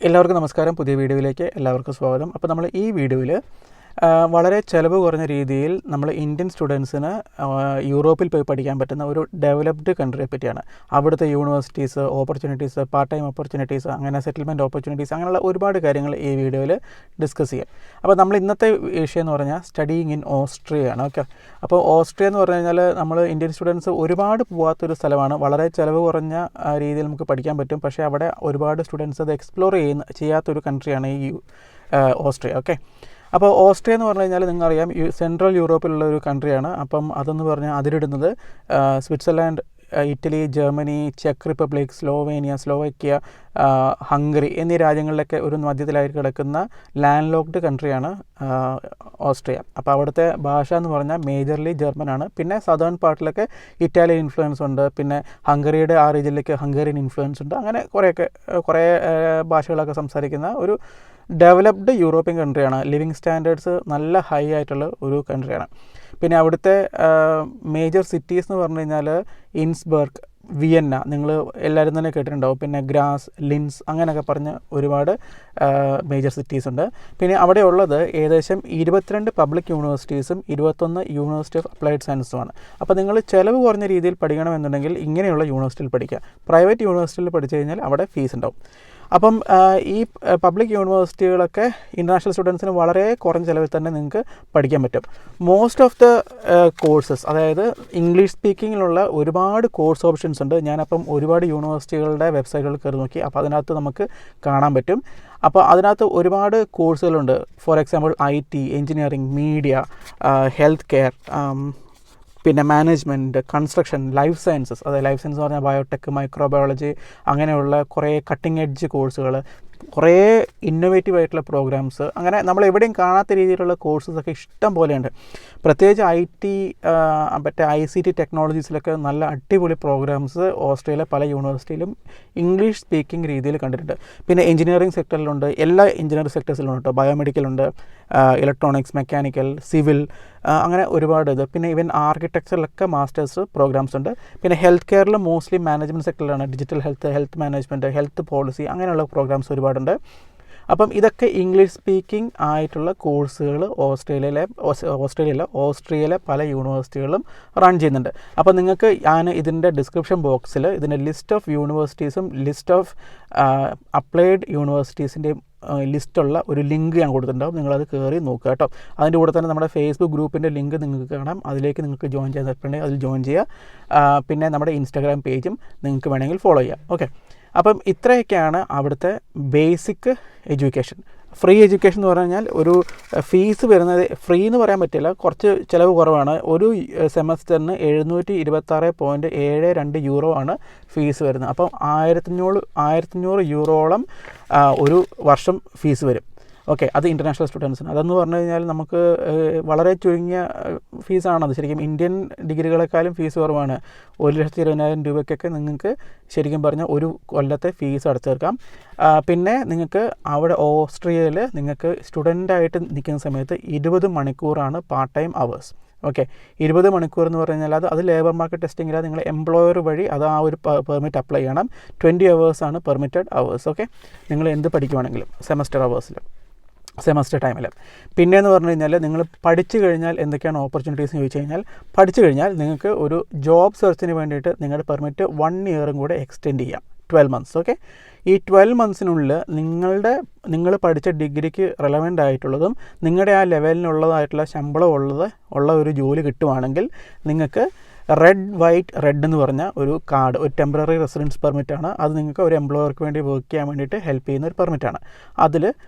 എല്ലാവർക്കും നമസ്കാരം. പുതിയ വീഡിയോയിലേക്ക് എല്ലാവർക്കും സ്വാഗതം. അപ്പോൾ നമ്മൾ ഈ വീഡിയോയിൽ വളരെ ചിലവ് കുറഞ്ഞ രീതിയിൽ നമ്മൾ ഇന്ത്യൻ സ്റ്റുഡൻസിന് യൂറോപ്പിൽ പോയി പഠിക്കാൻ പറ്റുന്ന ഒരു ഡെവലപ്ഡ് കൺട്രിയെ പറ്റിയാണ്. അവിടുത്തെ universities, opportunities, part time opportunities, അങ്ങനെ സെറ്റിൽമെൻറ്റ് ഓപ്പർച്യൂണിറ്റീസ്, അങ്ങനെയുള്ള ഒരുപാട് കാര്യങ്ങൾ ഈ വീഡിയോയിൽ ഡിസ്കസ് ചെയ്യാം. അപ്പോൾ നമ്മൾ ഇന്നത്തെ വിഷയം എന്ന് പറഞ്ഞാൽ സ്റ്റഡിയിങ് ഇൻ ഓസ്ട്രിയയാണ്. ഓക്കെ, അപ്പോൾ ഓസ്ട്രിയ എന്ന് പറഞ്ഞു കഴിഞ്ഞാൽ നമ്മൾ ഇന്ത്യൻ സ്റ്റുഡൻസ് ഒരുപാട് പോകാത്തൊരു സ്ഥലമാണ്. വളരെ ചിലവ് കുറഞ്ഞ രീതിയിൽ നമുക്ക് പഠിക്കാൻ പറ്റും. പക്ഷേ അവിടെ ഒരുപാട് സ്റ്റുഡൻസ് അത് എക്സ്പ്ലോർ ചെയ്യാത്തൊരു കൺട്രിയാണ് ഈ ഓസ്ട്രിയ. ഓക്കെ, അപ്പോൾ ഓസ്ട്രിയ എന്ന് പറഞ്ഞു കഴിഞ്ഞാൽ നിങ്ങൾക്കറിയാം സെൻട്രൽ യൂറോപ്പിലുള്ള ഒരു കൺട്രിയാണ്. അപ്പം അതെന്ന് പറഞ്ഞാൽ അതിലിടുന്നത് സ്വിറ്റ്സർലാൻഡ്, ഇറ്റലി, ജർമ്മനി, ചെക്ക് റിപ്പബ്ലിക്, സ്ലോവേനിയ, സ്ലോവാക്യ, ഹംഗറി എന്നീ രാജ്യങ്ങളിലൊക്കെ ഒരു മധ്യത്തിലായിട്ട് കിടക്കുന്ന ലാൻഡ് ലോക്ക്ഡ് കൺട്രിയാണ് ഓസ്ട്രിയ. അപ്പോൾ അവിടുത്തെ ഭാഷ എന്ന് പറഞ്ഞാൽ മേജർലി ജർമ്മനാണ്. പിന്നെ സദേൺ പാർട്ടിലൊക്കെ ഇറ്റാലിയൻ ഇൻഫ്ലുവൻസ് ഉണ്ട്. പിന്നെ ഹംഗറിയുടെ ആ റീജിയനിലേക്ക് ഹംഗേറിയൻ ഇൻഫ്ലുവൻസ് ഉണ്ട്. അങ്ങനെ കുറേ ഭാഷകളൊക്കെ സംസാരിക്കുന്ന ഒരു ഡെവലപ്ഡ് യൂറോപ്യൻ കൺട്രിയാണ്. ലിവിങ് സ്റ്റാൻഡേർഡ്സ് നല്ല ഹൈ ആയിട്ടുള്ള ഒരു കൺട്രിയാണ്. പിന്നെ അവിടുത്തെ മേജർ സിറ്റീസ് എന്ന് പറഞ്ഞു കഴിഞ്ഞാൽ ഇൻസ്ബർഗ്, വിയന്ന, നിങ്ങൾ എല്ലാവരും തന്നെ കേട്ടിട്ടുണ്ടാവും. പിന്നെ ഗ്രാസ്, ലിൻസ്, അങ്ങനെയൊക്കെ പറഞ്ഞ് ഒരുപാട് മേജർ സിറ്റീസ് ഉണ്ട്. പിന്നെ അവിടെ ഉള്ളത് ഏകദേശം 22 പബ്ലിക് യൂണിവേഴ്സിറ്റീസും 21 യൂണിവേഴ്സിറ്റി ഓഫ് അപ്ലൈഡ് സയൻസുമാണ്. അപ്പോൾ നിങ്ങൾ ചിലവ് കുറഞ്ഞ രീതിയിൽ പഠിക്കണമെന്നുണ്ടെങ്കിൽ ഇങ്ങനെയുള്ള യൂണിവേഴ്സിറ്റിയിൽ പഠിക്കുക. പ്രൈവറ്റ് യൂണിവേഴ്സിറ്റിയിൽ പഠിച്ചു കഴിഞ്ഞാൽ അവിടെ ഫീസ് ഉണ്ടാവും. അപ്പം ഈ പബ്ലിക് യൂണിവേഴ്സിറ്റികളൊക്കെ ഇൻ്റർനാഷണൽ സ്റ്റുഡൻസിന് വളരെ കുറഞ്ഞ ചിലവിൽ തന്നെ നിങ്ങൾക്ക് പഠിക്കാൻ പറ്റും. മോസ്റ്റ് ഓഫ് ദ കോഴ്സസ്, അതായത് ഇംഗ്ലീഷ് സ്പീക്കിങ്ങിലുള്ള ഒരുപാട് കോഴ്സ് ഓപ്ഷൻസ് ഉണ്ട്. ഞാനപ്പം ഒരുപാട് യൂണിവേഴ്സിറ്റികളുടെ വെബ്സൈറ്റുകൾ കയറി നോക്കി. അപ്പോൾ അതിനകത്ത് നമുക്ക് കാണാൻ പറ്റും. അപ്പോൾ അതിനകത്ത് ഒരുപാട് കോഴ്സുകളുണ്ട്. For example IT, engineering, media, health care, പിന്നെ മാനേജ്മെൻറ്റ്, കൺസ്ട്രക്ഷൻ, ലൈഫ് സയൻസസ്, അതായത് ലൈഫ് സയൻസ് എന്ന് പറഞ്ഞാൽ ബയോടെക്, മൈക്രോബയോളജി, അങ്ങനെയുള്ള കുറേ കട്ടിംഗ് എഡ്ജ് കോഴ്സുകൾ, കുറേ ഇന്നോവേറ്റീവ് ആയിട്ടുള്ള പ്രോഗ്രാംസ്, അങ്ങനെ നമ്മൾ എവിടെയും കാണാത്ത രീതിയിലുള്ള കോഴ്സസൊക്കെ ഇഷ്ടം പോലെയുണ്ട്. പ്രത്യേകിച്ച് IT, മറ്റേ ICT ടെക്നോളജീസിലൊക്കെ നല്ല അടിപൊളി പ്രോഗ്രാംസ് ഓസ്ട്രേലിയയിലെ പല യൂണിവേഴ്സിറ്റിയിലും ഇംഗ്ലീഷ് സ്പീക്കിംഗ് രീതിയിൽ കണ്ടിട്ടുണ്ട്. പിന്നെ എഞ്ചിനീയറിംഗ് സെക്ടറിലുണ്ട്, എല്ലാ എഞ്ചിനീയറിംഗ് സെക്ടേഴ്സിലും ഉണ്ട്. ബയോമെഡിക്കലുണ്ട്, ഇലക്ട്രോണിക്സ്, മെക്കാനിക്കൽ, സിവിൽ, അങ്ങനെ ഒരുപാട് ഇത്. പിന്നെ ഈവൻ ആർക്കിടെക്ചറിലൊക്കെ മാസ്റ്റേഴ്സ് പ്രോഗ്രാംസ് ഉണ്ട്. പിന്നെ ഹെൽത്ത് കെയറിൽ മോസ്റ്റ്ലി മാനേജ്മെൻറ്റ് സെക്ടറിലാണ്. Digital health management, health policy, അങ്ങനെയുള്ള പ്രോഗ്രാംസ് ഒരുപാടുണ്ട്. അപ്പം ഇതൊക്കെ ഇംഗ്ലീഷ് സ്പീക്കിംഗ് ആയിട്ടുള്ള കോഴ്സുകൾ ഓസ്ട്രിയയിലെ പല യൂണിവേഴ്സിറ്റികളും റൺ ചെയ്യുന്നുണ്ട്. അപ്പോൾ നിങ്ങൾക്ക് ഞാൻ ഇതിൻ്റെ ഡിസ്ക്രിപ്ഷൻ ബോക്സിൽ ഇതിൻ്റെ ലിസ്റ്റ് ഓഫ് യൂണിവേഴ്സിറ്റീസും ലിസ്റ്റ് ഓഫ് അപ്ലൈഡ് യൂണിവേഴ്സിറ്റീസിൻ്റെയും ലിസ്റ്റുള്ള ഒരു ലിങ്ക് ഞാൻ കൊടുത്തിട്ടുണ്ടാവും. നിങ്ങളത് കയറി നോക്കുക കേട്ടോ. അതിൻ്റെ കൂടെ തന്നെ നമ്മുടെ ഫേസ്ബുക്ക് ഗ്രൂപ്പിൻ്റെ ലിങ്ക് നിങ്ങൾക്ക് കാണാം. അതിലേക്ക് നിങ്ങൾക്ക് ജോയിൻ ചെയ്യാൻ താല്പര്യമുണ്ടെങ്കിൽ അതിൽ ജോയിൻ ചെയ്യുക. പിന്നെ നമ്മുടെ ഇൻസ്റ്റാഗ്രാം പേജും നിങ്ങൾക്ക് വേണമെങ്കിൽ ഫോളോ ചെയ്യാം. ഓക്കെ, അപ്പം ഇത്രയൊക്കെയാണ് അവിടുത്തെ ബേസിക് എഡ്യൂക്കേഷൻ. ഫ്രീ എഡ്യൂക്കേഷൻ എന്ന് പറഞ്ഞു കഴിഞ്ഞാൽ ഒരു ഫീസ് വരുന്നത്, ഫ്രീ എന്ന് പറയാൻ പറ്റില്ല, കുറച്ച് ചിലവ് കുറവാണ്. ഒരു സെമസ്റ്ററിന് 726.72 യൂറോ ആണ് ഫീസ് വരുന്നത്. അപ്പം 1500 യൂറോളം ഒരു വർഷം ഫീസ് വരും. ഓക്കെ, അത് ഇൻ്റർനാഷണൽ സ്റ്റുഡൻസിന്. അതെന്ന് പറഞ്ഞു കഴിഞ്ഞാൽ നമുക്ക് വളരെ ചുരുങ്ങിയ ഫീസാണത്. ശരിക്കും ഇന്ത്യൻ ഡിഗ്രികളെക്കാളും ഫീസ് കുറവാണ്. 1,20,000 രൂപയ്ക്കൊക്കെ നിങ്ങൾക്ക് ശരിക്കും പറഞ്ഞാൽ ഒരു കൊല്ലത്തെ ഫീസ് അടച്ചു തീർക്കാം. പിന്നെ നിങ്ങൾക്ക് അവിടെ ഓസ്ട്രിയയിൽ നിങ്ങൾക്ക് സ്റ്റുഡൻ്റായിട്ട് നിൽക്കുന്ന സമയത്ത് 20 മണിക്കൂറാണ് പാർട്ട് ടൈം അവേഴ്സ്. ഓക്കെ, 20 മണിക്കൂർ എന്ന് പറഞ്ഞു കഴിഞ്ഞാൽ അത് ലേബർ മാർക്കറ്റ് ടെസ്റ്റിങ്ങിൽ നിങ്ങൾ എംപ്ലോയർ വഴി അത് ആ ഒരു പെർമിറ്റ് അപ്ലൈ ചെയ്യണം. 20 അവേഴ്സാണ് പെർമിറ്റഡ് അവേഴ്സ്. ഓക്കെ, നിങ്ങൾ എന്ത് പഠിക്കുവാണെങ്കിലും സെമസ്റ്റർ ടൈമിൽ. പിന്നെയെന്ന് പറഞ്ഞു കഴിഞ്ഞാൽ നിങ്ങൾ പഠിച്ചു കഴിഞ്ഞാൽ എന്തൊക്കെയാണ് ഓപ്പർച്യൂണിറ്റീസ് എന്ന് ചോദിച്ചു കഴിഞ്ഞാൽ, പഠിച്ചു കഴിഞ്ഞാൽ നിങ്ങൾക്ക് ഒരു ജോബ് സെർച്ചിന് വേണ്ടിയിട്ട് നിങ്ങളുടെ പെർമിറ്റ് 1 ഇയറും കൂടെ എക്സ്റ്റെൻഡ് ചെയ്യാം, 12 മന്ത്സ്. ഓക്കെ, ഈ 12 മന്ത്സിനുള്ളിൽ നിങ്ങൾ പഠിച്ച ഡിഗ്രിക്ക് റെലവൻ്റ് ആയിട്ടുള്ളതും നിങ്ങളുടെ ആ ലെവലിനുള്ളതായിട്ടുള്ള ശമ്പളം ഉള്ള ഒരു ജോലി കിട്ടുവാണെങ്കിൽ നിങ്ങൾക്ക് റെഡ് എന്ന് പറഞ്ഞ ഒരു കാർഡ്, ഒരു ടെമ്പററി റെസിഡൻസ് പെർമിറ്റാണ്. അത് നിങ്ങൾക്ക് ഒരു എംപ്ലോയർക്ക് വേണ്ടി വർക്ക് ചെയ്യാൻ വേണ്ടിയിട്ട് ഹെൽപ്പ് ചെയ്യുന്ന ഒരു പെർമിറ്റാണ്. അത്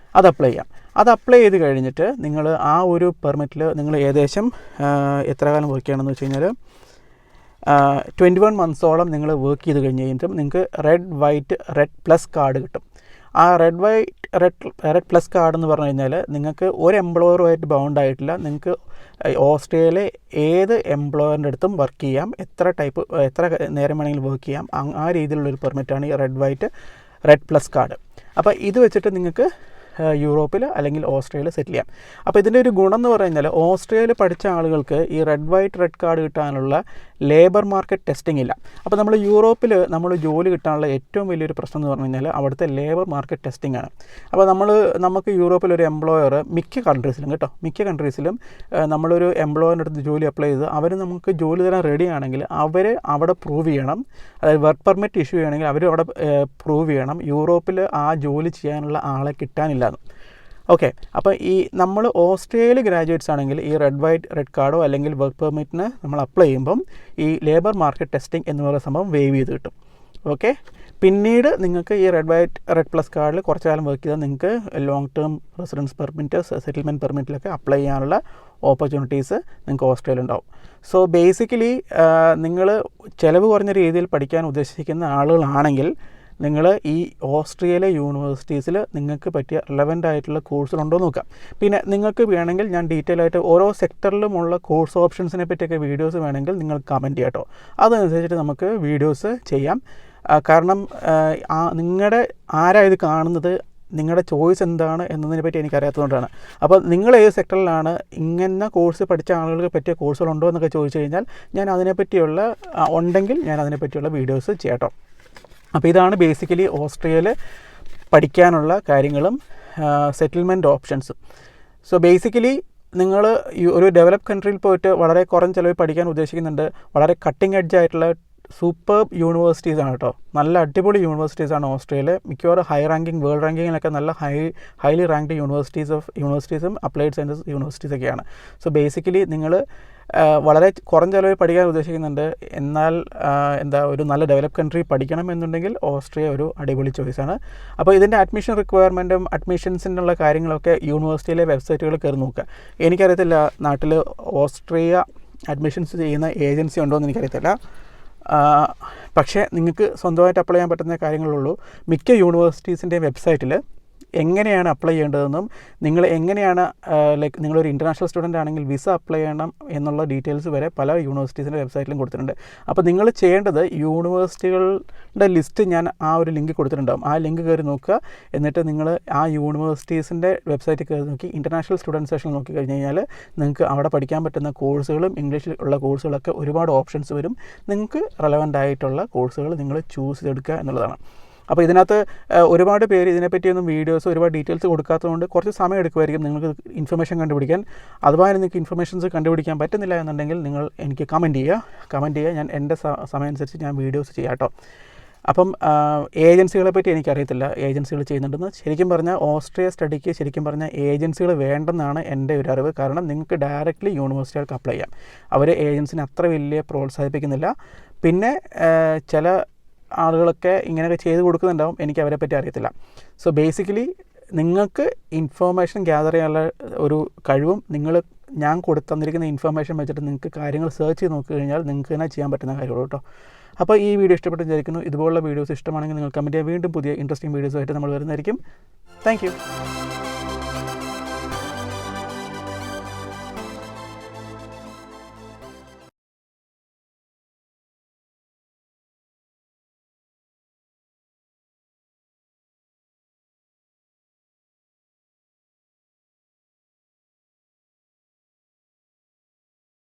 അപ്ലൈ ചെയ്യാം. അത് അപ്ലൈ ചെയ്ത് കഴിഞ്ഞിട്ട് നിങ്ങൾ ആ ഒരു പെർമിറ്റിൽ നിങ്ങൾ ഏകദേശം എത്ര കാലം വർക്ക് ചെയ്യണമെന്ന് വെച്ച് കഴിഞ്ഞാൽ 21 മന്ത്സോളം നിങ്ങൾ വർക്ക് ചെയ്ത് കഴിഞ്ഞിട്ടും നിങ്ങൾക്ക് റെഡ് പ്ലസ് കാർഡ് കിട്ടും. ആ റെഡ് പ്ലസ് കാർഡ് എന്ന് പറഞ്ഞു കഴിഞ്ഞാൽ നിങ്ങൾക്ക് ഒരു എംപ്ലോയറുമായിട്ട് ബൗണ്ട് ആയിട്ടില്ല. നിങ്ങൾക്ക് ഓസ്ട്രേലിയയിലെ ഏത് എംപ്ലോയറിൻ്റെ അടുത്തും വർക്ക് ചെയ്യാം, എത്ര നേരം വേണമെങ്കിലും വർക്ക് ചെയ്യാം. ആ രീതിയിലുള്ളൊരു പെർമിറ്റാണ് ഈ റെഡ് പ്ലസ് കാർഡ്. അപ്പോൾ ഇത് വെച്ചിട്ട് നിങ്ങൾക്ക് യൂറോപ്പിൽ അല്ലെങ്കിൽ ഓസ്ട്രേലിയയിൽ സെറ്റിൽ ചെയ്യാം. അപ്പോൾ ഇതിൻ്റെ ഒരു ഗുണം എന്ന് പറഞ്ഞാൽ ഓസ്ട്രേലിയയിൽ പഠിച്ച ആളുകൾക്ക് ഈ റെഡ് കാർഡ് കിട്ടാനുള്ള ലേബർ മാർക്കറ്റ് ടെസ്റ്റിംഗ് ഇല്ല. അപ്പോൾ നമ്മൾ യൂറോപ്പിൽ നമ്മൾ ജോലി കിട്ടാനുള്ള ഏറ്റവും വലിയൊരു പ്രശ്നം എന്ന് പറഞ്ഞു കഴിഞ്ഞാൽ അവിടുത്തെ ലേബർ മാർക്കറ്റ് ടെസ്റ്റിംഗ് ആണ്. അപ്പോൾ നമുക്ക് യൂറോപ്പിലൊരു എംപ്ലോയർ മിക്ക കൺട്രീസിലും നമ്മളൊരു എംപ്ലോയറിൻ്റെ അടുത്ത് ജോലി അപ്ലൈ ചെയ്ത് അവർ നമുക്ക് ജോലി തരാൻ റെഡി ആണെങ്കിൽ അവർ അവിടെ പ്രൂവ് ചെയ്യണം, അതായത് വർക്ക് പെർമിറ്റ് ഇഷ്യൂ ചെയ്യണമെങ്കിൽ അവർ അവിടെ പ്രൂവ് ചെയ്യണം യൂറോപ്പിൽ ആ ജോലി ചെയ്യാനുള്ള ആളെ കിട്ടാനില്ലാന്ന്. ഓക്കെ, അപ്പോൾ നമ്മൾ ഓസ്ട്രേലിയ ഗ്രാജുവേറ്റ്സ് ആണെങ്കിൽ ഈ റെഡ് കാർഡോ അല്ലെങ്കിൽ വർക്ക് പെർമിറ്റിന് നമ്മൾ അപ്ലൈ ചെയ്യുമ്പം ഈ ലേബർ മാർക്കറ്റ് ടെസ്റ്റിംഗ് എന്ന് പറയുന്ന സംഭവം വേവ് ചെയ്ത് കിട്ടും. ഓക്കെ, പിന്നീട് നിങ്ങൾക്ക് ഈ റെഡ് പ്ലസ് കാർഡിൽ കുറച്ച് കാലം വർക്ക് ചെയ്താൽ നിങ്ങൾക്ക് long term residence permit, settlement പെർമിറ്റിലൊക്കെ അപ്ലൈ ചെയ്യാനുള്ള ഓപ്പർച്യൂണിറ്റീസ് നിങ്ങൾക്ക് ഓസ്ട്രേലിയ ഉണ്ടാവും. സോ ബേസിക്കലി നിങ്ങൾ ചിലവ് കുറഞ്ഞ രീതിയിൽ പഠിക്കാൻ ഉദ്ദേശിക്കുന്ന ആളുകളാണെങ്കിൽ നിങ്ങൾ ഈ ഓസ്ട്രേലിയ യൂണിവേഴ്സിറ്റീസിൽ നിങ്ങൾക്ക് പറ്റിയ റിലവൻ്റ് ആയിട്ടുള്ള കോഴ്സുകളുണ്ടോ നോക്കാം. പിന്നെ നിങ്ങൾക്ക് വേണമെങ്കിൽ ഞാൻ ഡീറ്റെയിൽ ആയിട്ട് ഓരോ സെക്ടറിലുമുള്ള കോഴ്സ് ഓപ്ഷൻസിനെ പറ്റിയൊക്കെ വീഡിയോസ് വേണമെങ്കിൽ നിങ്ങൾ കമൻറ്റ് ചെയ്യാം കേട്ടോ. അതനുസരിച്ചിട്ട് നമുക്ക് വീഡിയോസ് ചെയ്യാം. കാരണം നിങ്ങളുടെ ഇത് കാണുന്നത്, നിങ്ങളുടെ ചോയ്സ് എന്താണ് എന്നതിനെ പറ്റി എനിക്കറിയാത്തതുകൊണ്ടാണ്. അപ്പോൾ നിങ്ങൾ ഏത് സെക്ടറിലാണ്, ഇങ്ങനെ കോഴ്സ് പഠിച്ച ആളുകൾക്ക് പറ്റിയ കോഴ്സുകളുണ്ടോ എന്നൊക്കെ ചോദിച്ചു കഴിഞ്ഞാൽ ഞാൻ അതിനെപ്പറ്റിയുള്ള ഉണ്ടെങ്കിൽ ഞാൻ അതിനെപ്പറ്റിയുള്ള വീഡിയോസ് ചെയ്യാം കേട്ടോ. അപ്പോൾ ഇതാണ് ബേസിക്കലി ഓസ്ട്രേലിയയിൽ പഠിക്കാനുള്ള കാര്യങ്ങളും സെറ്റിൽമെൻറ്റ് ഓപ്ഷൻസും. സോ ബേസിക്കലി നിങ്ങൾ ഒരു ഡെവലപ്പ് കൺട്രിയിൽ പോയിട്ട് വളരെ കുറഞ്ഞ ചിലവിൽ പഠിക്കാൻ ഉദ്ദേശിക്കുന്നുണ്ട്. വളരെ കട്ടിംഗ് എഡ്ജ് ആയിട്ടുള്ള സൂപ്പർബ് യൂണിവേഴ്സിറ്റീസാണ് കേട്ടോ. നല്ല അടിപൊളി യൂണിവേഴ്സിറ്റീസാണ് ഓസ്ട്രേലിയ. മിക്കവാറും വേൾഡ് റാങ്കിങ്ങിലൊക്കെ നല്ല ഹൈലി റാങ്ക്ഡ് യൂണിവേഴ്സിറ്റീസും അപ്ലൈഡ് സയൻസസ് യൂണിവേഴ്സിറ്റീസൊക്കെയാണ്. സോ ബേസിക്കലി നിങ്ങൾ വളരെ കുറഞ്ഞ ചിലവിൽ പഠിക്കാൻ ഉദ്ദേശിക്കുന്നുണ്ട്, എന്നാൽ ഒരു നല്ല ഡെവലപ്പ് കൺട്രി പഠിക്കണം എന്നുണ്ടെങ്കിൽ ഓസ്ട്രേലിയ ഒരു അടിപൊളി ചോയ്സാണ്. അപ്പോൾ ഇതിൻ്റെ അഡ്മിഷൻ റിക്വയർമെൻറ്റും അഡ്മിഷൻസിനുള്ള കാര്യങ്ങളൊക്കെ യൂണിവേഴ്സിറ്റിയിലെ വെബ്സൈറ്റുകൾ കയറി നോക്കുക. എനിക്കറിയത്തില്ല നാട്ടിൽ ഓസ്ട്രേലിയ അഡ്മിഷൻസ് ചെയ്യുന്ന ഏജൻസി ഉണ്ടോ എന്ന് എനിക്കറിയത്തില്ല. പക്ഷേ നിങ്ങൾക്ക് സ്വന്തമായിട്ട് അപ്ലൈ ചെയ്യാൻ പറ്റുന്ന കാര്യങ്ങളുള്ളൂ. മിക്ക യൂണിവേഴ്സിറ്റീസിൻ്റെ വെബ്സൈറ്റിൽ എങ്ങനെയാണ് അപ്ലൈ ചെയ്യേണ്ടതെന്നും നിങ്ങൾ എങ്ങനെയാണ് നിങ്ങളൊരു ഇൻ്റർനാഷണൽ സ്റ്റുഡൻ്റ് ആണെങ്കിൽ വിസ അപ്ലൈ ചെയ്യണം എന്നുള്ള ഡീറ്റെയിൽസ് വരെ പല യൂണിവേഴ്സിറ്റീസിൻ്റെ വെബ്സൈറ്റിലും കൊടുത്തിട്ടുണ്ട്. അപ്പോൾ നിങ്ങൾ ചെയ്യേണ്ടത് യൂണിവേഴ്സിറ്റികളുടെ ലിസ്റ്റ് ഞാൻ ആ ഒരു ലിങ്ക് കൊടുത്തിട്ടുണ്ടാകും. ആ ലിങ്ക് കയറി നോക്കുക. എന്നിട്ട് നിങ്ങൾ ആ യൂണിവേഴ്സിറ്റീസിൻ്റെ വെബ്സൈറ്റിൽ കയറി നോക്കി ഇന്റർനാഷണൽ സ്റ്റുഡൻറ്റ് സെഷൻ നോക്കി കഴിഞ്ഞ് കഴിഞ്ഞാൽ നിങ്ങൾക്ക് അവിടെ പഠിക്കാൻ പറ്റുന്ന കോഴ്സുകളും ഇംഗ്ലീഷിൽ ഉള്ള കോഴ്സുകളൊക്കെ ഒരുപാട് ഓപ്ഷൻസ് വരും. നിങ്ങൾക്ക് റെലവൻ്റ് ആയിട്ടുള്ള കോഴ്സുകൾ നിങ്ങൾ ചൂസ് ചെയ്തെടുക്കുക എന്നുള്ളതാണ്. അപ്പോൾ ഇതിനകത്ത് ഒരുപാട് പേര് ഇതിനെപ്പറ്റിയൊന്നും വീഡിയോസ് ഒരുപാട് ഡീറ്റെയിൽസ് കൊടുക്കാത്തതുകൊണ്ട് കുറച്ച് സമയം എടുക്കുമായിരിക്കും നിങ്ങൾക്ക് ഇൻഫർമേഷൻ കണ്ടുപിടിക്കാൻ. അതുപോലെ നിങ്ങൾക്ക് ഇൻഫർമേഷൻസ് കണ്ടുപിടിക്കാൻ പറ്റുന്നില്ല എന്നുണ്ടെങ്കിൽ നിങ്ങൾ എനിക്ക് കമൻറ്റ് ചെയ്യുക. ഞാൻ എൻ്റെ സമയം അനുസരിച്ച് ഞാൻ വീഡിയോസ് ചെയ്യാം കേട്ടോ. അപ്പം ഏജൻസികളെ പറ്റി എനിക്കറിയത്തില്ല, ഏജൻസികൾ ചെയ്യുന്നുണ്ടെന്ന്. ശരിക്കും പറഞ്ഞാൽ ഓസ്ട്രേലിയ സ്റ്റഡിക്ക് ശരിക്കും പറഞ്ഞാൽ ഏജൻസികൾ വേണ്ടെന്നാണ് എൻ്റെ ഒരു അറിവ്. കാരണം നിങ്ങൾക്ക് ഡയറക്റ്റ്ലി യൂണിവേഴ്സിറ്റികൾക്ക് അപ്ലൈ ചെയ്യാം. അവർ ഏജൻസിനെ അത്ര വലിയ പ്രോത്സാഹിപ്പിക്കുന്നില്ല. പിന്നെ ചില ആളുകളൊക്കെ ഇങ്ങനെയൊക്കെ ചെയ്ത് കൊടുക്കുന്നുണ്ടാവും, എനിക്ക് അവരെ പറ്റി അറിയത്തില്ല. സോ ബേസിക്കലി നിങ്ങൾക്ക് ഇൻഫോർമേഷൻ ഗ്യാദർ ചെയ്യാനുള്ള ഒരു കഴിവും ഞാൻ തന്നിരിക്കുന്ന ഇൻഫർമേഷൻ വെച്ചിട്ട് നിങ്ങൾക്ക് കാര്യങ്ങൾ സെർച്ച് ചെയ്ത് നോക്കി കഴിഞ്ഞാൽ നിങ്ങൾക്ക് തന്നെ ചെയ്യാൻ പറ്റുന്ന കാര്യമുള്ളൂ കേട്ടോ. അപ്പോൾ ഈ വീഡിയോ ഇഷ്ടപ്പെട്ട് വിചാരിക്കുന്നു. ഇതുപോലുള്ള വീഡിയോസ് ഇഷ്ടമാണെങ്കിൽ നിങ്ങൾ കമൻറ്റ് ചെയ്യുക. വീണ്ടും പുതിയ ഇൻട്രസ്റ്റിംഗ് വീഡിയോസുമായിട്ട് നമ്മൾ വരുന്നതായിരിക്കും. Thank you.